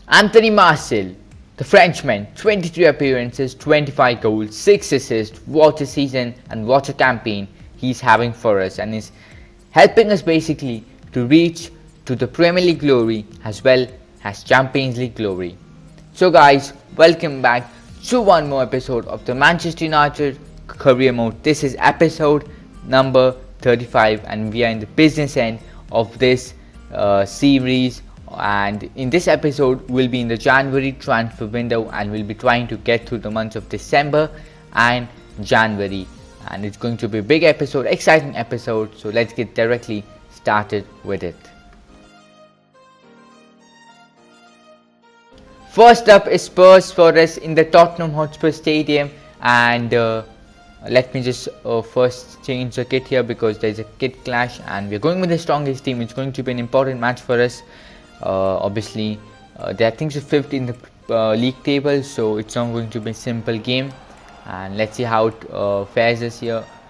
Anthony Martial, the Frenchman, 23 appearances, 25 goals, 6 assists. What a season and what a campaign he's having for us, and is helping us basically to reach to the Premier League glory as well as Champions League glory. So guys, welcome back to one more episode of the Manchester United Career Mode. This is episode number 35 and we are in the business end of this series, and in this episode we'll be in the January transfer window and we'll be trying to get through the months of December and January, and it's going to be a big episode, exciting episode, so let's get directly started with it. First up is Spurs for us in the Tottenham Hotspur Stadium, and let me just first change the kit here because there's a kit clash and we're going with the strongest team. It's going to be an important match for us. Obviously there are things to fifth in the league table, so it's not going to be a simple game, and let's see how it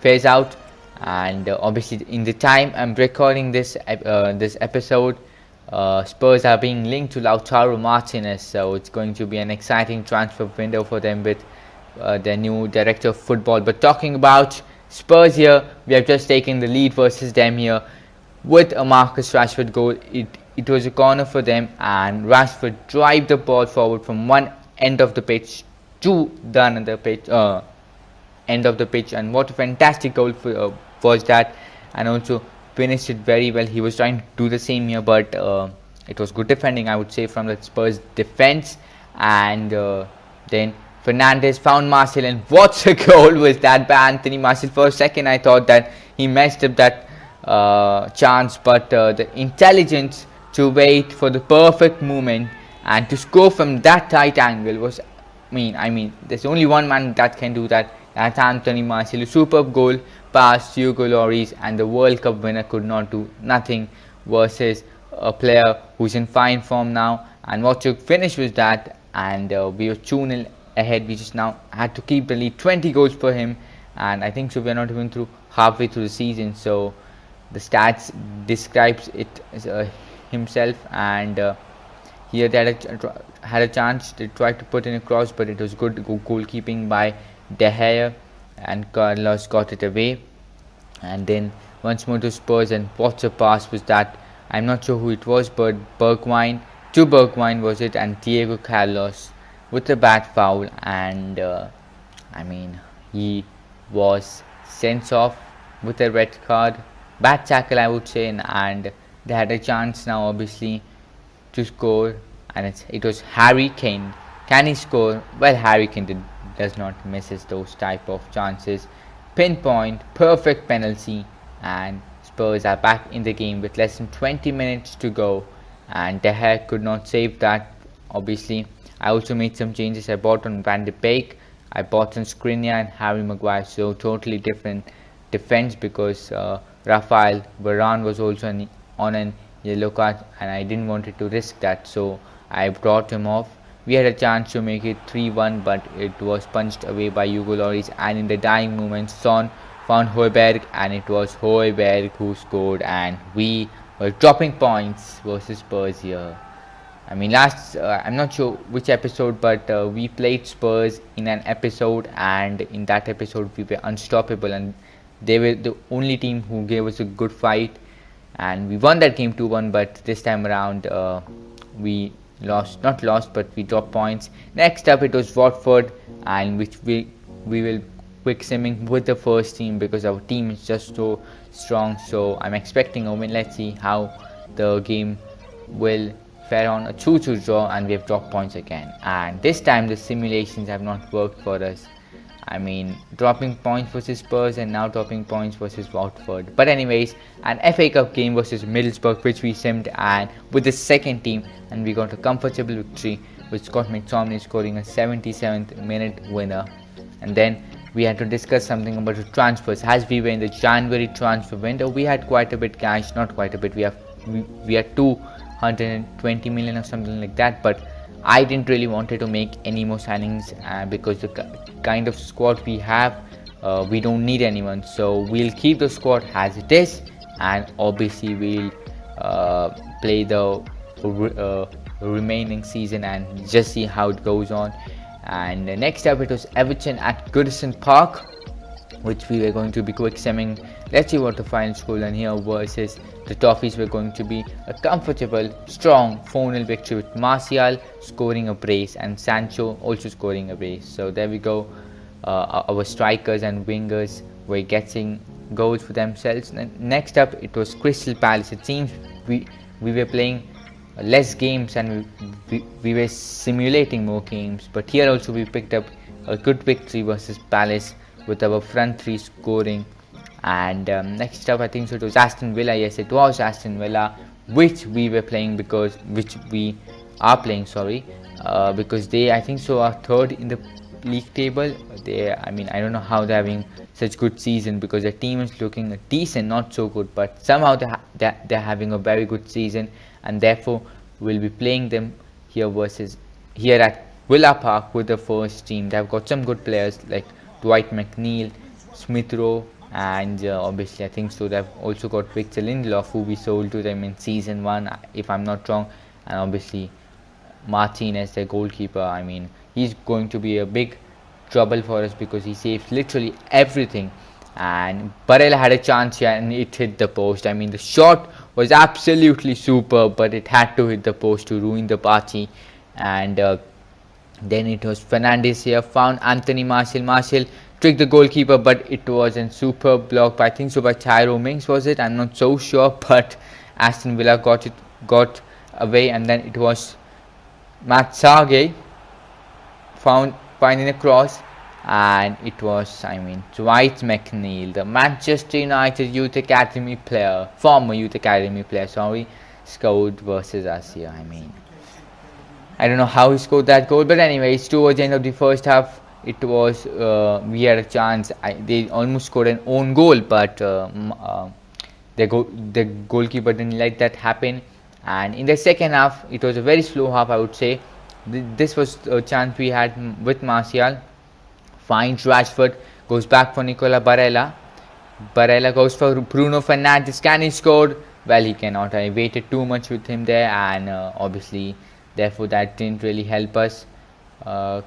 fares out. And obviously in the time I'm recording this episode, Spurs are being linked to Lautaro Martinez, so it's going to be an exciting transfer window for them with their new director of football. But talking about Spurs here, we have just taken the lead versus them here with a Marcus Rashford goal. It was a corner for them, and Rashford drive the ball forward from one end of the pitch to the another pitch, end of the pitch, and what a fantastic goal was that, and also finished it very well. He was trying to do the same here, but it was good defending, I would say, from the Spurs defense. And then Fernandes found Martial, and what a goal was that by Anthony Martial. For a second I thought that he messed up that chance, but the intelligence to wait for the perfect moment and to score from that tight angle was, I mean there's only one man that can do that. That's Anthony Martial. A superb goal past Hugo Lloris, and the World Cup winner could not do nothing versus a player who's in fine form now. And what a finish was that, and we were 2-0 ahead. We just now had to keep the lead. 20 goals for him, and I think so we're not even through halfway through the season, so the stats describes it as, himself. And here they had a chance. They tried to put in a cross, but it was good goalkeeping by De Gea, and Carlos got it away. And then once more to Spurs, and what a pass was that. I'm not sure who it was, but Bergwijn was it, and Diego Carlos with a bad foul, and he was sent off with a red card. Bad tackle, I would say, and they had a chance now obviously to score, and it was Harry Kane. Can he score? Well, Harry Kane does not misses those type of chances. Pinpoint, perfect penalty, and Spurs are back in the game with less than 20 minutes to go, and De Gea could not save that. Obviously I also made some changes. I bought on Van de Beek, I bought on Skriniar and Harry Maguire, so totally different defense, because Rafael Varane was also on an yellow card and I didn't want to risk that, so I brought him off. We had a chance to make it 3-1, but it was punched away by Hugo Lloris, and in the dying moments Son found Højbjerg, and it was Højbjerg who scored, and we were dropping points versus Spurs here. I mean, I'm not sure which episode, but we played Spurs in an episode, and in that episode we were unstoppable, and they were the only team who gave us a good fight, and we won that game 2-1. But this time around we not lost, but we dropped points. Next up it was Watford, and which we will quick simming with the first team because our team is just so strong, so I'm expecting a win. Let's see how the game will fare on. A 2-2 draw, and we have dropped points again, and this time the simulations have not worked for us. I mean, dropping points versus Spurs and now dropping points versus Watford. But anyways, an FA Cup game versus Middlesbrough, which we simmed and with the second team, and we got a comfortable victory with Scott McTominay scoring a 77th minute winner. And then we had to discuss something about the transfers. As we were in the January transfer window, we had quite a bit cash, not quite a bit, we had 220 million or something like that, but I didn't really wanted to make any more signings because the kind of squad we have, we don't need anyone, so we'll keep the squad as it is, and obviously we'll play the remaining season and just see how it goes on. And next up, it was Everton at Goodison Park, which we were going to be quick simming. Let's see what the final scoreline here versus the Toffees were going to be. A comfortable, strong 4-0 victory with Martial scoring a brace and Sancho also scoring a brace. So there we go. Our strikers and wingers were getting goals for themselves. Next up, it was Crystal Palace. It seems we were playing less games and we were simulating more games, but here also we picked up a good victory versus Palace with our front three scoring. And next up, I think so it was Aston Villa. Yes, it was Aston Villa, which we are playing, because they, I think so, are third in the league table. I don't know how they're having such good season, because their team is looking decent, not so good, but somehow they're having a very good season, and therefore we'll be playing them here at Villa Park with the first team. They've got some good players like Dwight McNeil, Smith Rowe, and obviously I think so they've also got Victor Lindelof, who we sold to them in season 1 if I'm not wrong, and obviously Martinez, their goalkeeper. He's going to be a big trouble for us because he saves literally everything. And Barella had a chance here and it hit the post. The shot was absolutely superb, but it had to hit the post to ruin the party. And then it was Fernandes here, found Anthony Martial. Martial tricked the goalkeeper, but it was a superb block by, I think so, by Tyro Mings, was it? I'm not so sure, but Aston Villa got away, and then it was Matt Sargay finding a cross, and it was Dwight McNeil, the Manchester United former youth academy player, scored versus us here. I don't know how he scored that goal, but anyways, towards the end of the first half, it was we had a chance. They almost scored an own goal, but the goalkeeper didn't let that happen. And in the second half, it was a very slow half, I would say. This was a chance we had with Martial. Finds Rashford, goes back for Nicola Barella. Barella goes for Bruno Fernandes. Can he score? Well, he cannot. I waited too much with him there, and obviously, therefore, that didn't really help us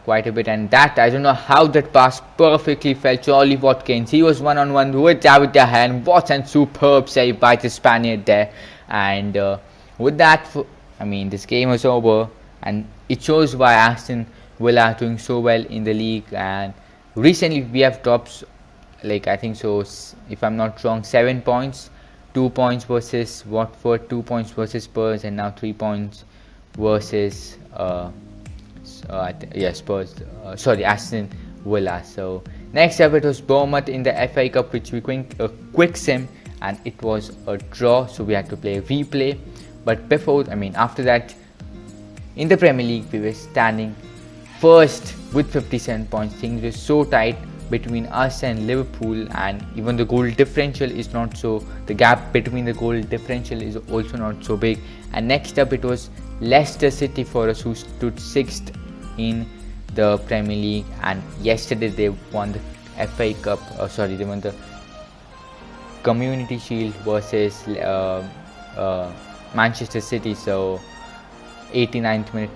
quite a bit. And that, I don't know how that pass perfectly fell to Ollie Watkins. He was one-on-one with David De Gea, and what a superb save by the Spaniard there. And with that, this game was over, and it shows why Aston Villa are doing so well in the league. And recently we have dropped, I think so, if I'm not wrong, 7 points, 2 points versus Watford, 2 points versus Spurs, and now 3 points versus Aston Villa. So next up, it was Bournemouth in the FA Cup, which we quick sim, and it was a draw, so we had to play a replay. But after that, in the Premier League, we were standing first with 57 points. Things were so tight between us and Liverpool, and even the goal differential is not so, the gap between the goal differential is also not so big. And next up, it was Leicester City for us, who stood 6th in the Premier League, and yesterday they won the FA Cup, they won the Community Shield versus Manchester City. So 89th minute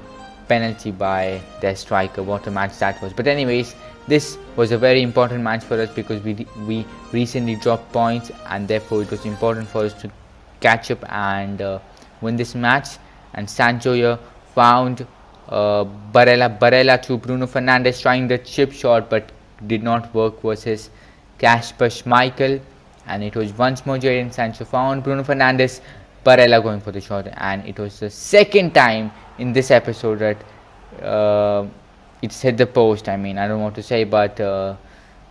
penalty by their striker. What a match that was. But anyways, this was a very important match for us because we recently dropped points, and therefore it was important for us to catch up and win this match. And Sancho here found Barella to Bruno Fernandes, trying the chip shot, but did not work versus Kasper Schmeichel. And it was once more Jadon Sancho found Bruno Fernandes, Barella going for the shot, and it was the second time in this episode that it's hit the post. I don't want to say, but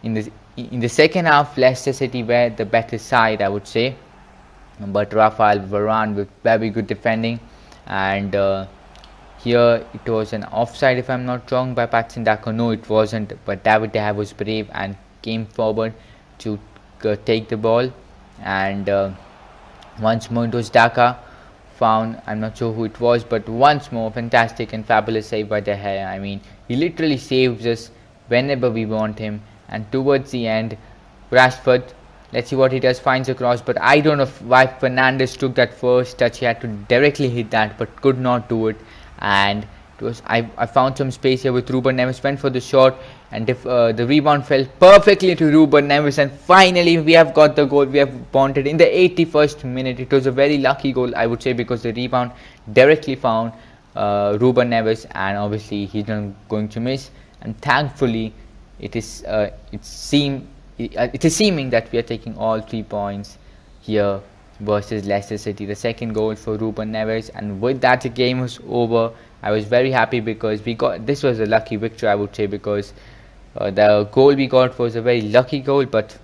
in the second half, Leicester City were the better side, I would say. But Rafael Varane with very good defending, and here it was an offside, if I'm not wrong, by Patson Daka. No, it wasn't, but David De Gea was brave and came forward to take the ball, and once more it was Daka found, I'm not sure who it was, but once more fantastic and fabulous save by De Gea. He literally saves us whenever we want him. And towards the end, Rashford, let's see what he does, finds a cross, but I don't know why Fernandes took that first touch. He had to directly hit that, but could not do it. and I found some space here with Ruben Neves, went for the shot, and if the rebound fell perfectly to Ruben Neves, and finally we have got the goal. We have bonded in the 81st minute. It was a very lucky goal, I would say, because the rebound directly found Ruben Neves, and obviously he's not going to miss. And thankfully, it is seeming that we are taking all 3 points here versus Leicester City. The second goal for Ruben Neves, and with that the game was over. I was very happy because this was a lucky victory, I would say, because the goal we got was a very lucky goal, but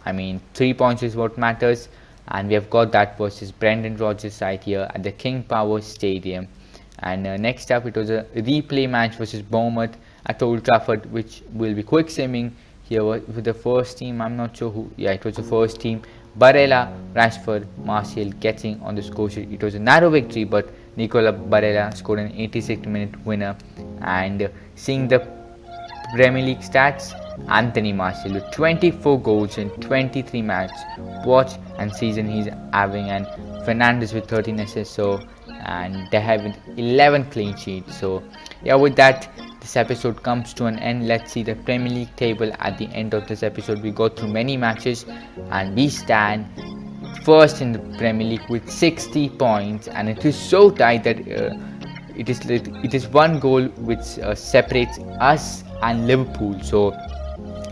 I mean 3 points is what matters, and we have got that versus Brendan Rodgers' side here at the King Power Stadium. And next up, it was a replay match versus Bournemouth at Old Trafford, which will be quick simming here with the first team. I'm not sure who. Yeah, it was the first team. Barella, Rashford, Martial getting on the score sheet. It was a narrow victory, but Nicola Barella scored an 86th-minute winner. And seeing the Premier League stats, Anthony Martial with 24 goals in 23 matches. Watch and season he's having, and Fernandes with 13 assists. So, and they have 11 clean sheets. So yeah, with that, this episode comes to an end. Let's see the Premier League table at the end of this episode. We go through many matches, and we stand first in the Premier League with 60 points, and it is so tight that it is one goal which separates us and Liverpool. So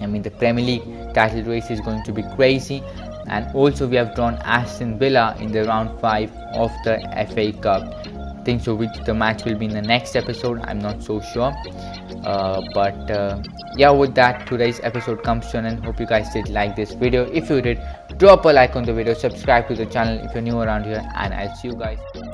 I mean, the Premier League title race is going to be crazy. And also we have drawn Aston Villa in the round 5 of the FA Cup. I think so the match will be in the next episode, I'm not so sure. Yeah, with that, today's episode comes to an end. Hope you guys did like this video. If you did, drop a like on the video, subscribe to the channel if you're new around here, and I'll see you guys